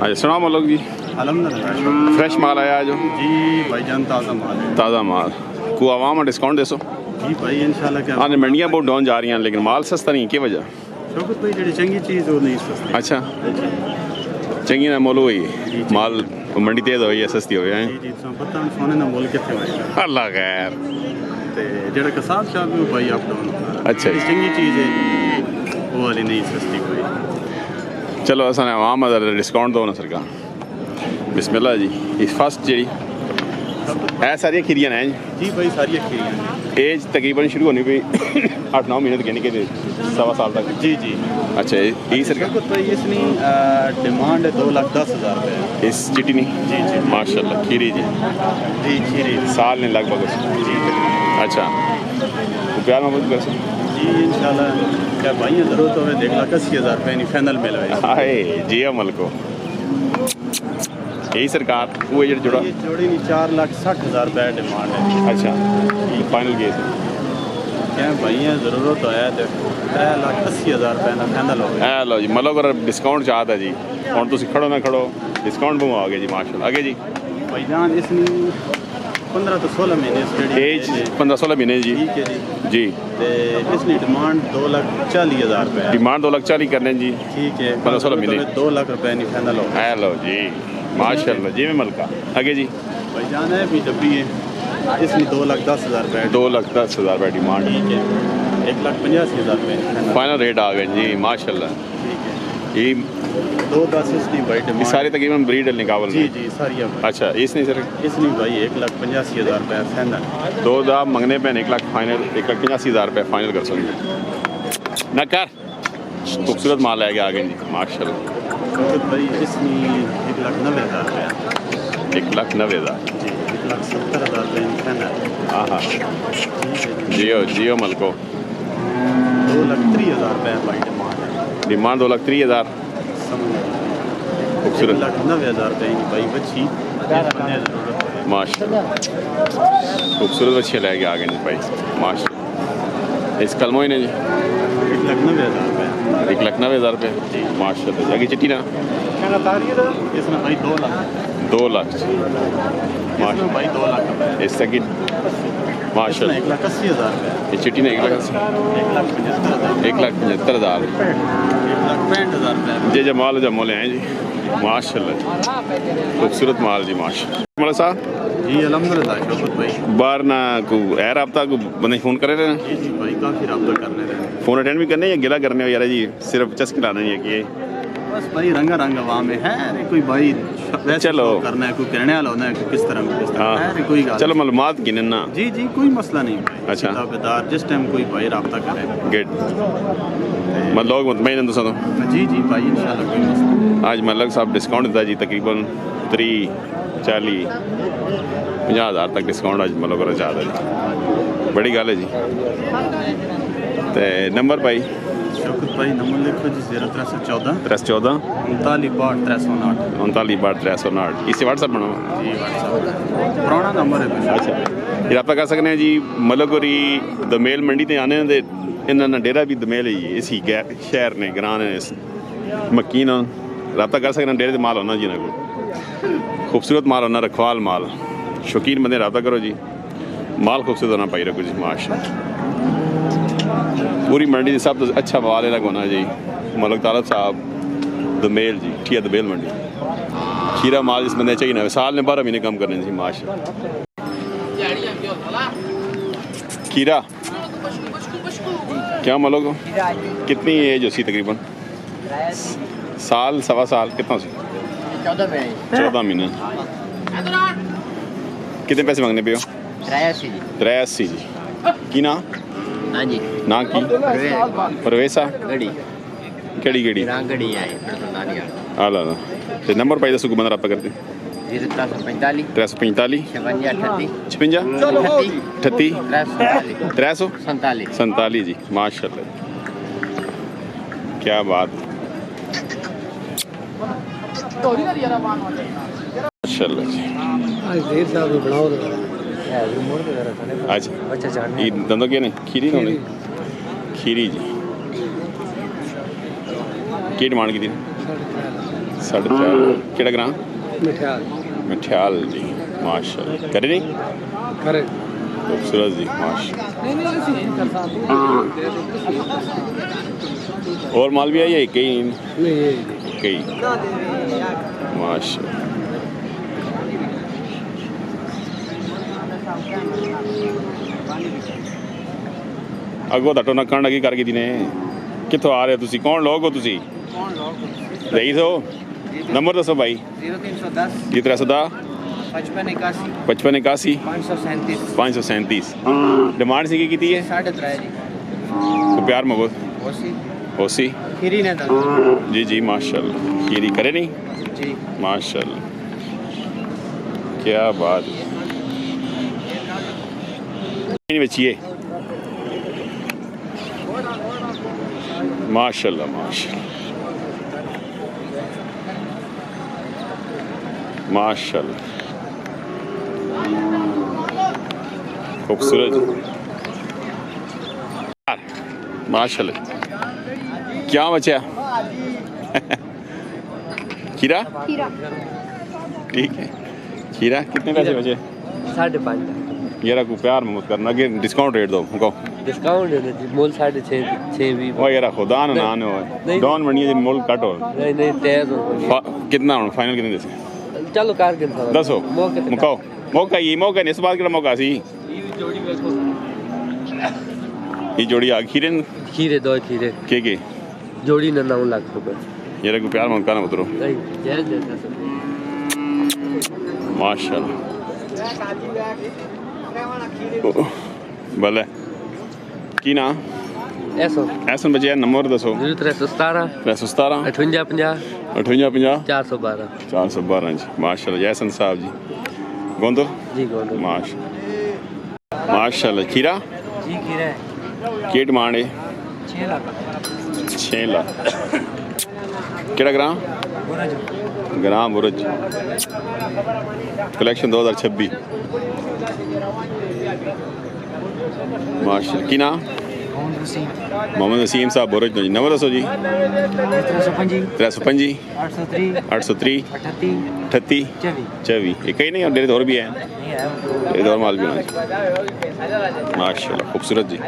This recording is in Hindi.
अच्छा सुनाओ लोग जी। अल्हम्दुलिल्लाह फ्रेश माल आया आज जी भाईजान, ताज़ा माल है। ताज़ा माल को आवाम में डिस्काउंट दे सो जी भाई इंशाल्लाह क्या हाँ मंडियाँ बहुत डाउन जा रही हैं लेकिन माल सस्ता नहीं, क्या वजह? शौकत भाई जी चंगी चीज़ वो नहीं सस्ती। अच्छा चंगी ना मोल हुई माल मंडी तेज हुई है, सस्ती हो गई जी जी तुम पता सोने ना मोल कितने होएगा। अल्लाह खैर ते जेड़ा कसाब शाह भी भाई अप डाउन होता है। अच्छा जी। चंगी चीज़ है वो वाली नहीं सस्ती कोई। चलो असा आवाम डिस्काउंट दो ना सरकार। बिस्मिल्लाह जी इस फर्स्ट जी है सारी खीरियाँ हैं जी भाई सारी खीरियाँ एज तकरीबन शुरू होनी पई 8-9 महीने तक, यानी कि 1.25 साल तक। जी जी अच्छा यही सरकार शौकत भाई इसनी डिमांड है 2,10,000 रुपये इस चिट्टी नहीं। जी जी माशाल्लाह खीरी जी जी खीरी साल ने लगभग जी अच्छा तो प्यार मोहब्बत कर सकते जी इंशाल्लाह क्या भाई ज़रूरत हो 1,80,000 रुपये नहीं फाइनल मिल रहा है। हाय जी अमल को यही सरकार वो ये जुड़ा। ये जोड़ी नहीं 4,60,000 रुपये डिमांड है। अच्छा फाइनल केस क्या भाई ज़रूरत है तो 3,80,000 रुपये ना फाइनल हो गया। है लो जी मतलब अगर डिस्काउंट चाहता जी और तुम खड़ो ना खड़ो डिस्काउंट बुआ गए जी माशाल्लाह। आगे जी भाईजान इसनी 15 तो 16 महीने एज 15-16 महीने जी ठीक है जी जी ते इसकी डिमांड 2,40,000 रुपये है। डिमांड 2,40,000 करने जी ठीक है 15-16 महीने 2 लाख रुपये नहीं फाइनल हो। है लो जी माशाल्लाह जी में मलका। आगे जी भाईजान है भी डब्बी है इसकी 2,10,000 रुपये 2,10,000 रुपये डिमांड। ठीक है 1,85,000 रुपये फाइनल रेट आ गए जी माशाल्लाह। ठीक है ये 2,10 इसकी भाई ये डिमांड सारे तकरीबन ब्रीड निकाल जी जी सारी अच्छा इस नहीं सर इसनी भाई 1,85,000 रुपये फाइनल। दो दाम मंगने पे 1 लाख फाइनल 1,85,000 रुपये फाइनल कर सकते ना कर खूबसूरत माल है आगे जी माशाल्लाह। शौकत भाई इसकी 1,90,000 रुपये 1,90,000 जी 1,70,000 रुपये फाइनल। हाँ हाँ जियो जियो मलको 2,30,000 रुपये भाई डिमांड है। डिमांड 2,30,000 खूबसूरत 1,90,000 रुपये की भाई बच्ची ज़रूरत है। माशाल्लाह खूबसूरत बच्चे लेके आ गए जी भाई माशाल्लाह। इस कलमो ही ने जी 1,90,000 रुपये 1,90,000 रुपये जी माशाल्लाह। जागी चिट्टी ना इसमें भाई 2 लाख 2 लाख इसमें भाई 2 लाख रुपये इस तक माशाल्लाह। 1,80,000 रुपये ये चिट्टी ने 1,75,000 1,75,000 1,65,000 रुपये जे जमाल जमोले हैं जी माशाल्लाह खूबसूरत माल जी माशाल्लाह। मतलब साहब जी अल्हम्दुलिल्लाह शौकत भाई बाहर ना को है रब्ता को बंदे फ़ोन करे रहे जी जी भाई काफ़ी रब्ता करने रहे फ़ोन अटेंड भी करने या गिला करने हो यार जी सिर्फ चस्क लाना नहीं है कि ये बस भाई रंगा रंग आवाम में है नहीं कोई भाई वैसे चलो। करना है कोई कहने वाला होना है कि किस तरह किस तरह है नहीं कोई हाँ गल चलो मालूमात गिने ना जी जी कोई मसला नहीं भाई अच्छा। दावेदार जिस टाइम कोई भाई रब्ता करे गेट मैं लोग मुतमईन तो सुनो जी जी भाई इंशाल्लाह कोई मसला नहीं। आज मलक साहब डिस्काउंट दिता जी तकरीबन 30, 40, 50,000 तक डिस्काउंट आज मलक को चाहता जी बड़ी गल है जी। तो नंबर भाई शौकत भाई नंबर लिखो जी 0314 314 39 39 359 इसी व्हाट्सएप बनाओ जी व्हाट्सएप पुराना नंबर है अच्छा ये रब्ता कर सकते हैं जी मलक और दमेल मंडी ते आने दे इन्होंने डेरा भी दमेल ही इसी शहर ने ग्रां ने मकीन रब्ता कर सकते हैं डेरे माल होना जी ना को खूबसूरत माल होना रखवाल माल शौकीन बंदे रब्ता करो जी माल खूबसूरत होना पाई रखो जी माशाल्लाह। पूरी मंडी सब तो अच्छा माल है होना जी मलक तालब साहब दमेल जी ठिया दमेल मंडी खीरा माल जिस बंदे चाहिए ना साल ने 12 महीने कम करने जी माशाल्लाह। खीरा क्या मलोग कितनी एज होती तकरीबन साल सवा साल कितना सी 14 महीने कितने पैसे मांगने पे हो 83 जी की ना हाँ जी ना की परवेसा गड़ी केड़ी केड़ी गड़ी है आला ना ते नंबर पाई दसो बंदा रब्ता करते 345 345 56 56 38 47 47 जी माशाल्लाह क्या बात माशाल्लाह जी अच्छा ये दंदो क्या नहीं खीरी ना खीरी जी की डिमांड की थी 4.5 ਕਿਹੜਾ ਗ੍ਰਾਂ मिठाल मठियाल जी माशाल्लाह करे नहीं करे खूबसूरत जी माशाल्लाह और माल भी आई है कई नहीं ये कई माशाल्लाह अगो तो टोना कांड की करके दी ने कितों आ रहे हो तुसी कौन लोग हो तुसी रईस हो नंबर दसो भाई 0310 जी 310 5581 5581 537 537 डिमांड सी की है 3.5 जी तो प्यार मोहब्बत ओसी होसी खीरी ने दो जी जी माशाल्लाह खीरी करे नहीं जी माशाल्लाह क्या बात है बचिए माशाल्लाह माशाल्लाह माशाल्लाह खूबसूरत माशाल्लाह क्या बचा खीरा खीरा ठीक है खीरा कितने पैसे बचे 5.5 यार को प्यार मत करना कि डिस्काउंट रेट दो हमको डिस्काउंट है जी मोल 6.5 भी ओ यार खुदा ना ना हो नहीं। डॉन बनिए जी मोल कट हो नहीं नहीं तेज हो कितना हो फाइनल कितने दे चलो कार के साथ दसो मुकाओ मौका नहीं इस बात का मौका सी जोड़ी देखो ये जोड़ी आ खीरे खीरे दो खीरे के जोड़ी ना 9 लाख रुपए यार को प्यार मत करना उतरो नहीं जायज देता सब माशाल्लाह भले की ना ऐसो ऐसा बचे नंबर दसो 0317 317 58 50 58 412 412 जी माशाल्लाह जयसन साहब जी गोंदो जी गोंदो माशाल्लाह खीरा जी खीरा है की डिमांड है 6 लाख 6 लाख केड़ा ग्राम ग्राम बुरज कलेक्शन 2026 माशाल्लाह की ना मोहम्मद वसीम साहब बुरज जी नंबर दसो जी 355 803 38 24 एक ही नहीं और डेरे और भी है डेरे और माल भी होना माशाल्लाह खूबसूरत जी